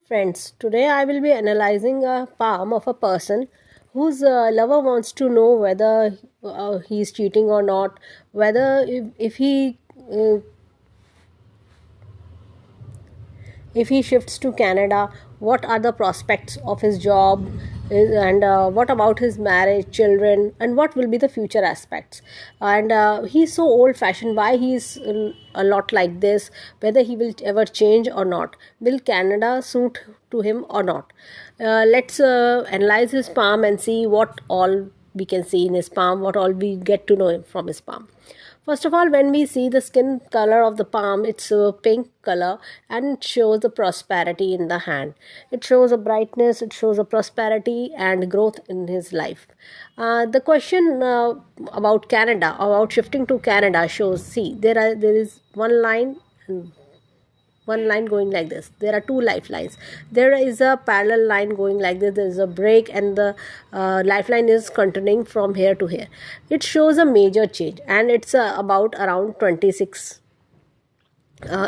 Friends, today I will be analyzing a palm of a person whose lover wants to know whether he is cheating or not, whether uh, if he shifts to Canada, what are the prospects of his job, and what about his marriage, children, and what will be the future aspects. And he's so old fashioned. Why he's a lot like this? Whether he will ever change or not? Will Canada suit to him or not? Let's analyze his palm and see what all we can see in his palm, what all we get to know from his palm. First of all, when we see the skin color of the palm, it's a pink color and it shows the prosperity in the hand. It shows a brightness, it shows a prosperity and growth in his life. The question about Canada, about shifting to Canada, shows see there is one line going like this. There are two lifelines. There is a parallel line going like this. There is a break and the lifeline is continuing from here to here. It shows a major change, and it's about around 26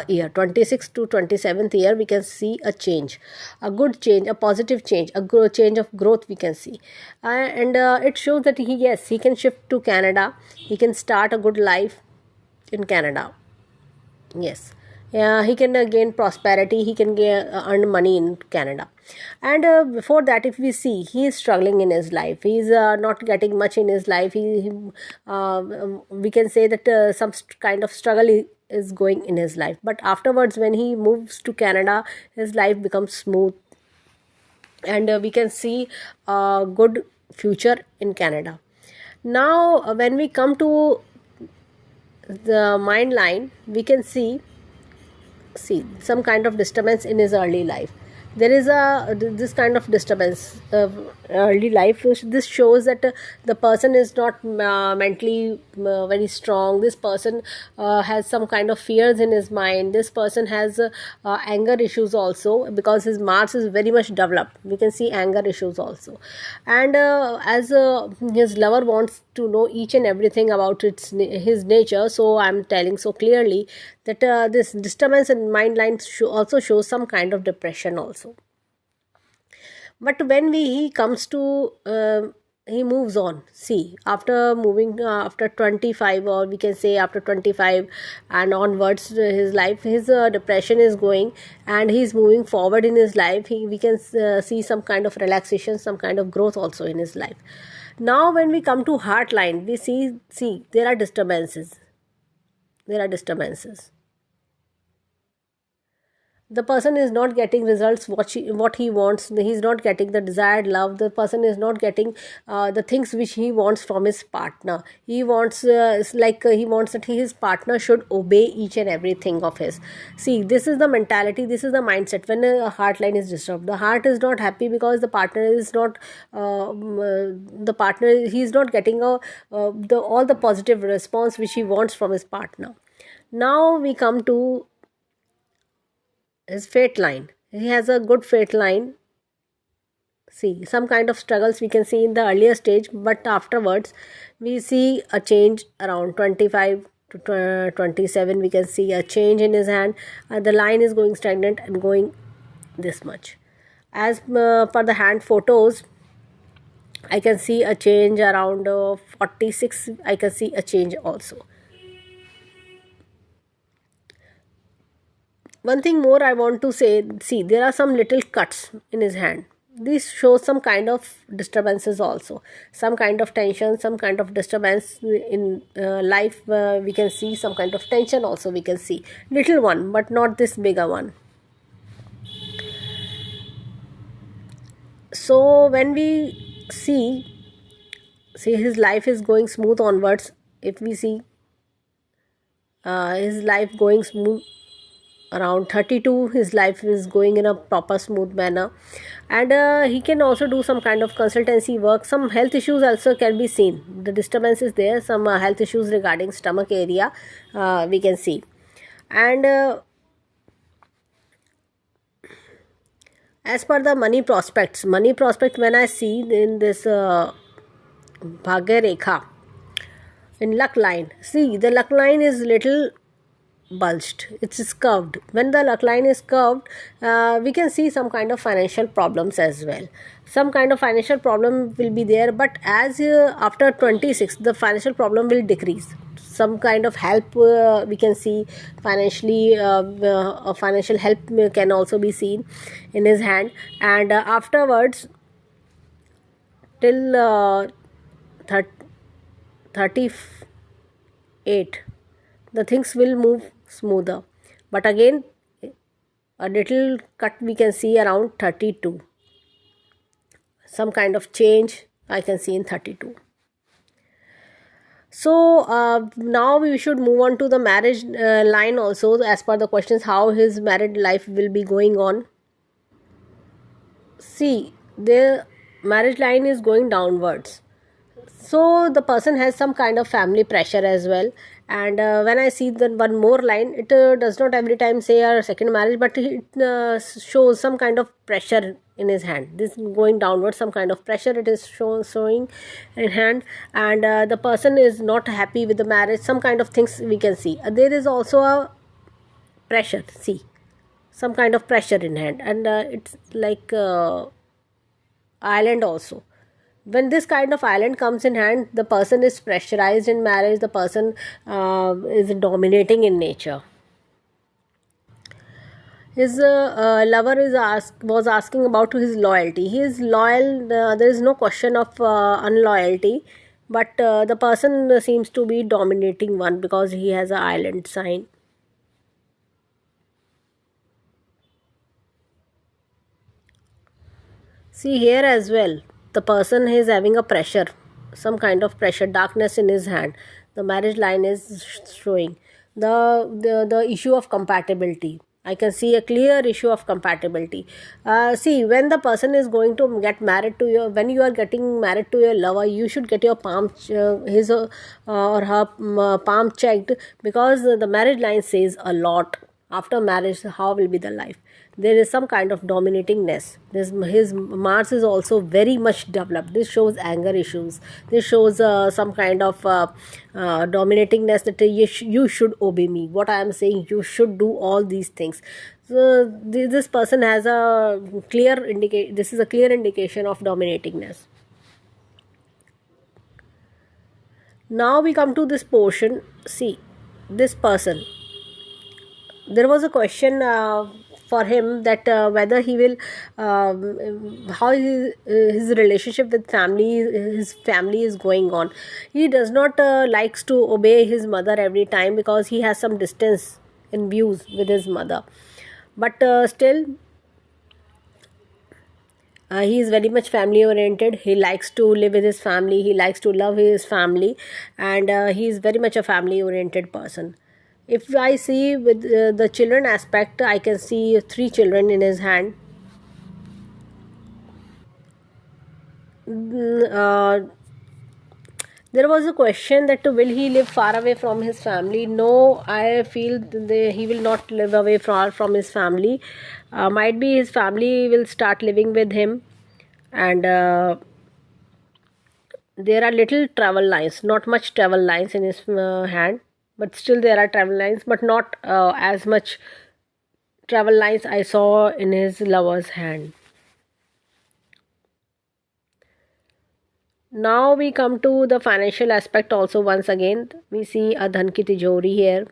year, 26 to 27th year. We can see a change, a good change, a positive change, change of growth we can see. And it shows that he can shift to Canada. He can start a good life in Canada. Yes. Yeah, he can gain prosperity. He can earn money in Canada. And before that, if we see, he is struggling in his life. He's not getting much in his life. We can say that some kind of struggle is going in his life. But afterwards, when he moves to Canada, his life becomes smooth, and we can see a good future in Canada. Now, when we come to the mind line, we can see some kind of disturbance in his early life. There is a this kind of disturbance of early life. This shows that the person is not mentally very strong. This person has some kind of fears in his mind. This person has anger issues also, because his Mars is very much developed. We can see anger issues also. And as his lover wants to know each and everything about his nature, so I'm telling so clearly that this disturbance in mind line also shows some kind of depression also. But when he comes to he moves on, see, after moving after 25, or we can say after 25 and onwards, his life, his depression is going, and he's moving forward in his life. We can see some kind of relaxation, some kind of growth also in his life. Now when we come to heart line, we see there are disturbances. The person is not getting results what he wants. He's not getting the desired love. The person is not getting the things which he wants from his partner. He wants it's like he wants that his partner should obey each and everything of his. See, this is the mentality, this is the mindset. When a heart line is disturbed, the heart is not happy, because the partner is not the partner, he is not getting all the positive response which he wants from his partner. Now we come to his fate line. He has a good fate line. See, some kind of struggles we can see in the earlier stage, but afterwards we see a change around 25 to 27. We can see a change in his hand, and the line is going stagnant and going this much. As per the hand photos, I can see a change around 46. I can see a change also. One thing more I want to say, see, there are some little cuts in his hand. This shows some kind of disturbances also, some kind of tension, some kind of disturbance in life. We can see some kind of tension also. We can see little one, but not this bigger one. So when we see his life is going smooth onwards. If we see his life going smooth around 32, his life is going in a proper smooth manner. And he can also do some kind of consultancy work. Some health issues also can be seen. The disturbance is there. Some health issues regarding stomach area we can see. And as per the money prospects, when I see in this Bhagya Rekha, in luck line, see, the luck line is little bulged, it is curved. When the luck line is curved, we can see some kind of financial problems as well. Some kind of financial problem will be there, but as after 26 the financial problem will decrease. Some kind of help we can see financially, financial help can also be seen in his hand. And afterwards, till 38, the things will move smoother. But again, a little cut we can see around 32. Some kind of change I can see in 32. So now we should move on to the marriage line also, as per the questions how his married life will be going on. See, the marriage line is going downwards, so the person has some kind of family pressure as well. And when I see the one more line, it does not every time say a second marriage, but it shows some kind of pressure in his hand. This going downwards, some kind of pressure it is showing in hand. And the person is not happy with the marriage, some kind of things we can see. There is also a pressure, see, some kind of pressure in hand. And it's like island also. When this kind of island comes in hand, the person is pressurized in marriage, the person is dominating in nature. His lover was asking about his loyalty. He is loyal, there is no question of unloyalty, but the person seems to be dominating one because he has an island sign. See here as well, the person is having a pressure, some kind of pressure, darkness in his hand. The marriage line is showing the issue of compatibility. I can see a clear issue of compatibility. See, when the person is going to get married to your, when you are getting married to your lover, you should get your palm, his or her palm checked, because the marriage line says a lot. After marriage, how will be the life? There is some kind of dominatingness. His Mars is also very much developed. This shows anger issues. This shows some kind of dominatingness, that you should obey me. What I am saying, you should do all these things. So this person has a clear indicate. This is a clear indication of dominatingness. Now we come to this portion. See, this person, there was a question for him that whether he will how his relationship with family, his family is going on. He does not likes to obey his mother every time, because he has some distance in views with his mother. But still, he is very much family oriented. He likes to live with his family, he likes to love his family, and he is very much a family oriented person. If I see with the children aspect, I can see three children in his hand. Uh, there was a question that will he live far away from his family? No, I feel he will not live away far from his family. Might be his family will start living with him. And there are little travel lines, not much travel lines in his hand, but still there are travel lines, but not as much travel lines I saw in his lover's hand. Now we come to the financial aspect also. Once again, we see a dhan ki tijori here.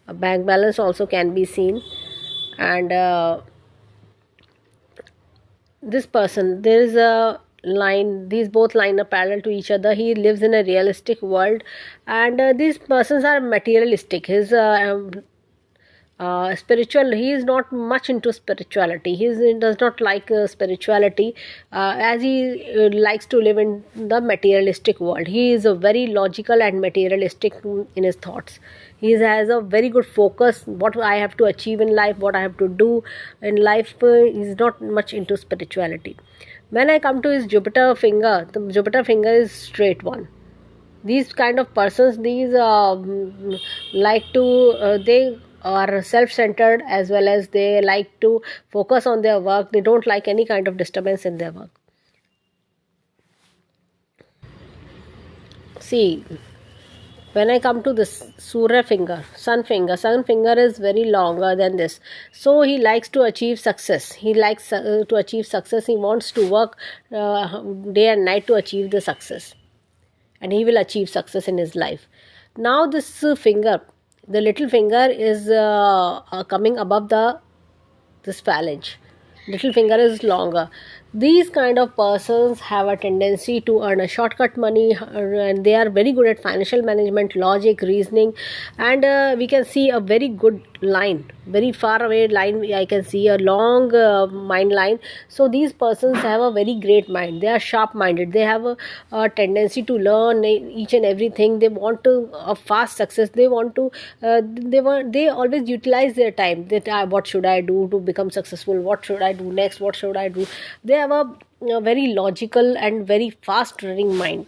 A bank balance also can be seen. And this person, there is a line, these both line are parallel to each other. He lives in a realistic world, and these persons are materialistic. His spiritual, he is not much into spirituality. He does not like spirituality, as he likes to live in the materialistic world. He is a very logical and materialistic in his thoughts. He has a very good focus, what I have to achieve in life, what I have to do in life. He is not much into spirituality. When I come to his Jupiter finger, the Jupiter finger is straight one. These kind of persons, these like to they are self-centered, as well as they like to focus on their work. They don't like any kind of disturbance in their work. See, When I come to this Surya finger, sun finger is very longer than this. So he likes to achieve success. He likes to achieve success. He wants to work day and night to achieve the success, and he will achieve success in his life. Now this finger, the little finger is coming above the this phalange. Little finger is longer. These kind of persons have a tendency to earn a shortcut money, and they are very good at financial management, logic, reasoning, and we can see a very good line, very far away line. I can see a long mind line. So these persons have a very great mind. They are sharp minded. They have a tendency to learn each and everything. They want to a fast success. They want to they always utilize their time, that what should I do to become successful, what should I do next, what should I do. They have a very logical and very fast running mind.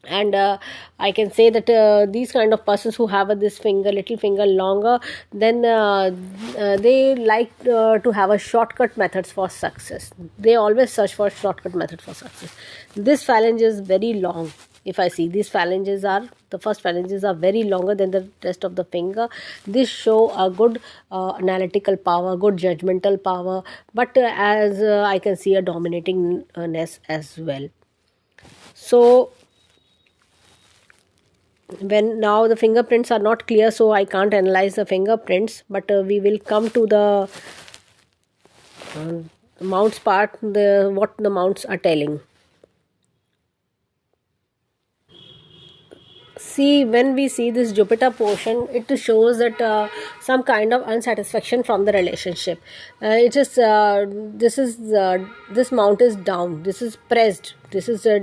And I can say that these kind of persons who have this finger, little finger longer, then they like to have a shortcut methods for success. They always search for shortcut method for success. This phalange is very long. If I see, these phalanges are, the first phalanges are very longer than the rest of the finger. This show a good analytical power, good judgmental power, but as I can see a dominatingness as well. So when now the fingerprints are not clear, so I can't analyze the fingerprints, but we will come to the mounts part, the what the mounts are telling. See, when we see this Jupiter portion, it shows that some kind of unsatisfaction from the relationship. It is this mount is down, this is pressed, this is a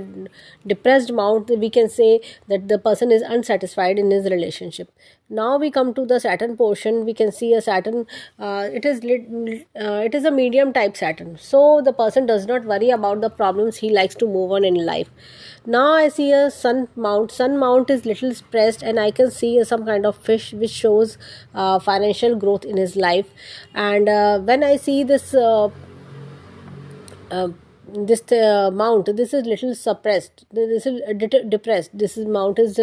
depressed mount. We can say that the person is unsatisfied in his relationship. Now we come to the Saturn portion. We can see a Saturn, it is a medium type Saturn, so the person does not worry about the problems. He likes to move on in life. Now I see a sun mount. Sun mount is little pressed, and I can see some kind of fish which shows financial growth in his life. And when I see this uh, mount, this is little suppressed, this is depressed, this is mount is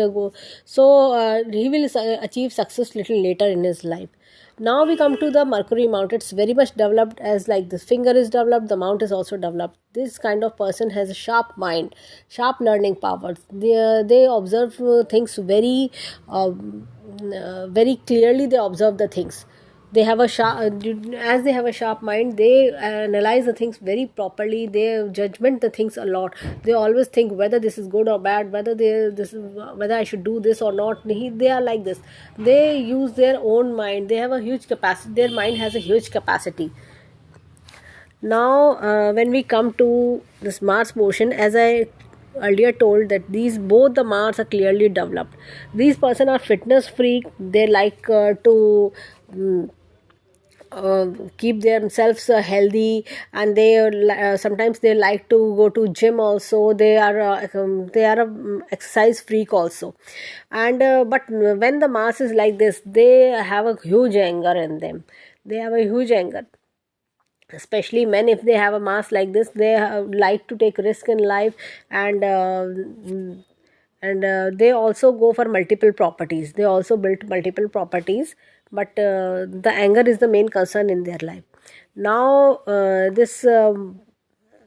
so he will achieve success little later in his life. Now we come to the Mercury mount. It's very much developed, as like this finger is developed, the mount is also developed. This kind of person has a sharp mind, sharp learning powers. They observe things very very clearly. They observe the things. They have a sharp, as they have a sharp mind, they analyze the things very properly. They judgment the things a lot. They always think whether this is good or bad, whether whether I should do this or not. They are like this. They use their own mind. They have a huge capacity. Their mind has a huge capacity. Now when we come to this Mars portion, as I earlier told, that these both the Mars are clearly developed. These person are fitness freak. They like to keep themselves healthy, and they sometimes they like to go to gym also. They are a exercise freak also. And but when the Mars is like this, they have a huge anger in them. They have a huge anger, especially men. If they have a mass like this, they like to take risk in life. And they also go for multiple properties. They also build multiple properties, but the anger is the main concern in their life. Now this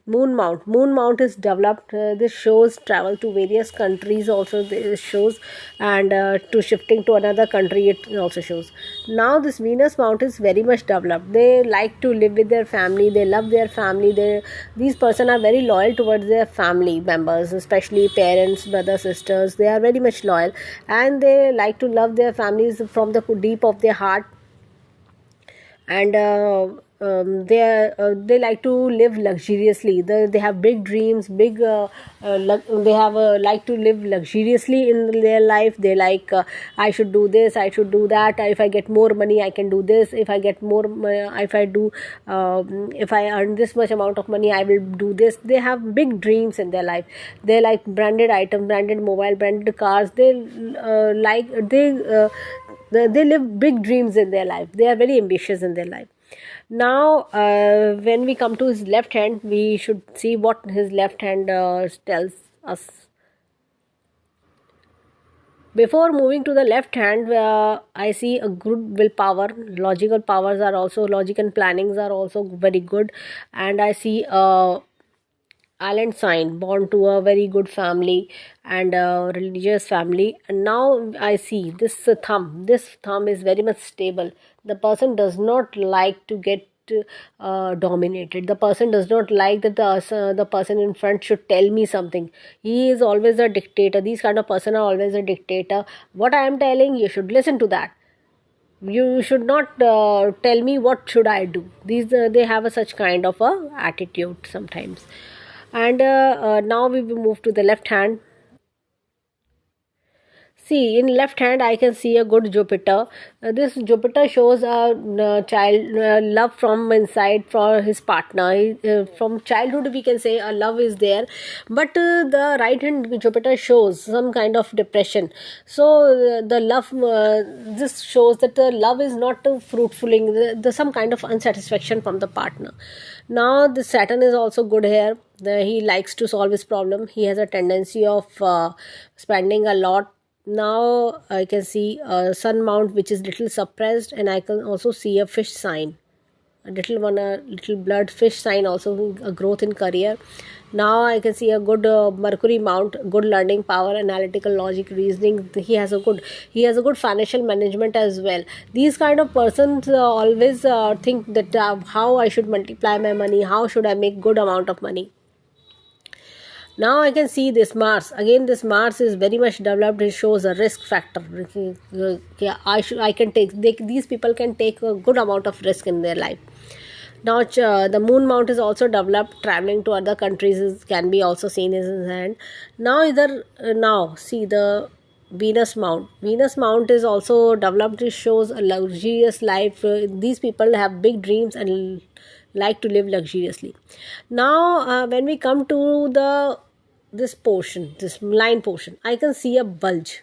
moon mount is developed. This shows travel to various countries also. This shows, and to shifting to another country, it also shows. Now this Venus mount is very much developed. They like to live with their family. They love their family. These person are very loyal towards their family members, especially parents, brothers, sisters. They are very much loyal, and they like to love their families from the deep of their heart. And they like to live luxuriously. They have big dreams, big they have like to live luxuriously in their life. They like, I should do this, I should do that. If I get more money, I can do this. If I get more if I do if I earn this much amount of money, I will do this. They have big dreams in their life. They like branded items, branded mobile, branded cars. They live big dreams in their life. They are very ambitious in their life. Now when we come to his left hand, we should see what his left hand tells us. Before moving to the left hand, I see a good willpower. Logical powers are also, logic and plannings are also very good. And I see a island sign, born to a very good family and a religious family. And now I see this thumb. This thumb is very much stable. The person does not like to get dominated. The person does not like that the person in front should tell me something. He is always a dictator. These kind of person are always a dictator. What I am telling, you should listen to that. You should not tell me what should I do. These they have a such kind of a attitude sometimes. And now we will move to the left hand. See, in left hand, I can see a good Jupiter. This Jupiter shows a child love from inside for his partner. From childhood, we can say a love is there, but the right hand Jupiter shows some kind of depression. So the love, this shows that the love is not fruitfuling. The some kind of unsatisfaction from the partner. Now the Saturn is also good here. He likes to solve his problem. He has a tendency of spending a lot. Now I can see a sun mount which is little suppressed, and I can also see a fish sign, a little one, a little blood fish sign, also a growth in career. Now I can see a good Mercury mount, good learning power, analytical logic, reasoning. He has a good financial management as well. These kind of persons always think that how I should multiply my money, how should I make good amount of money. Now I can see this Mars. Again, this Mars is very much developed. It shows a risk factor. Yeah, I can take. These people can take a good amount of risk in their life. Now the Moon Mount is also developed. Traveling to other countries can be also seen in his hand. Now see the Venus Mount. Venus Mount is also developed. It shows a luxurious life. These people have big dreams and like to live luxuriously. Now when we come to the this portion, this line portion, I can see a bulge.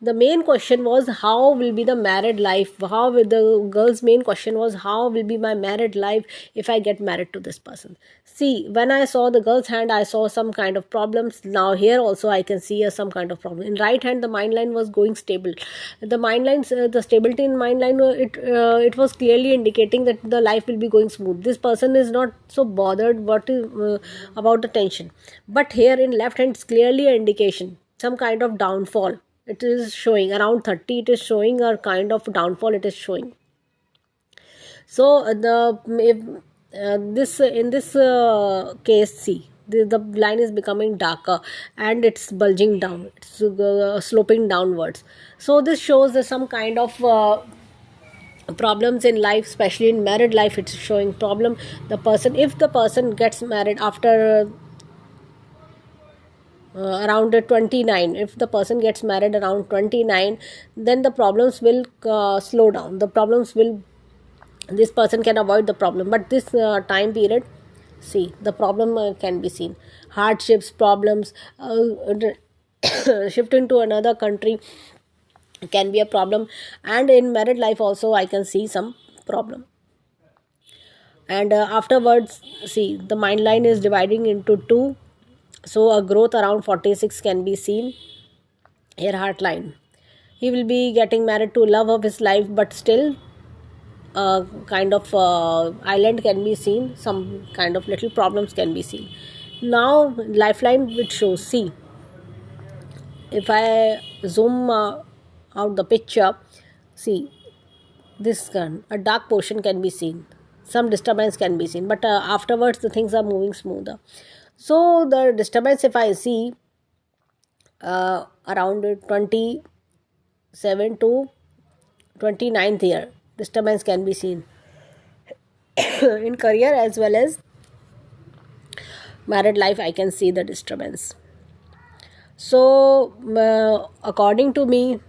The main question was how will be the married life. How will the girl's main question was how will be my married life if I get married to this person. See, when I saw the girl's hand, I saw some kind of problems. Now here also I can see some kind of problem. In right hand, the mind line was going stable. The mind lines, the stability in mind line, it was clearly indicating that the life will be going smooth. This person is not so bothered about the tension. But here in left hand, it's clearly an indication some kind of downfall. It is showing around 30. It is showing a kind of downfall. It is showing. So the if this in this case, see the line is becoming darker and it's bulging down. It's sloping downwards. So this shows some kind of problems in life, especially in married life. It's showing problem. The person, if the person gets married after around 29, if the person gets married around 29, then the problems will slow down. The problems will, this person can avoid the problem. But this time period, see the problem can be seen. Hardships, problems, shifting to another country can be a problem. And in married life also I can see some problem. And afterwards, see the mind line is dividing into two. So a growth around 46 can be seen. Here heart line, he will be getting married to love of his life, but still kind of island can be seen. Some kind of little problems can be seen. Now lifeline which shows, see if I zoom out the picture, see this gun, a dark portion can be seen, some disturbance can be seen, but afterwards the things are moving smoother. So the disturbance, if I see around 27 to 29th year, disturbance can be seen in career as well as married life. I can see the disturbance. So according to me,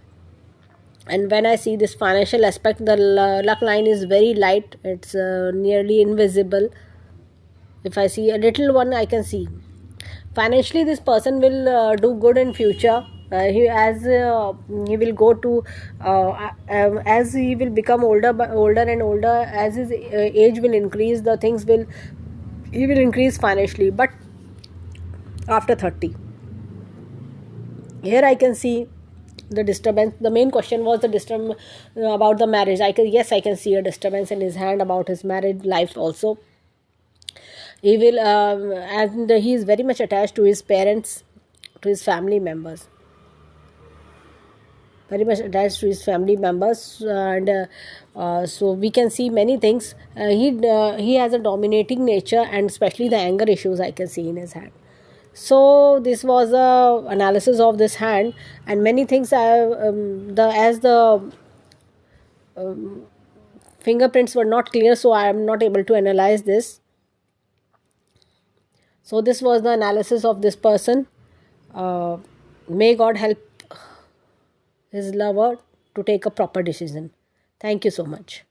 and when I see this financial aspect, the luck line is very light. It's nearly invisible. If I see a little one, I can see financially this person will do good in future. He will go to as he will become older and older, as his age will increase, the things will, he will increase financially. But after 30, here I can see the disturbance. The main question was the about the marriage. Yes, I can see a disturbance in his hand about his married life also. He will, and he is very much attached to his parents, to his family members, very much attached to his family members, and so we can see many things. He has a dominating nature, and especially the anger issues I can see in his hand. So this was the analysis of this hand, and many things I the as the fingerprints were not clear, so I am not able to analyze this. So this was the analysis of this person. May God help his lover to take a proper decision. Thank you so much.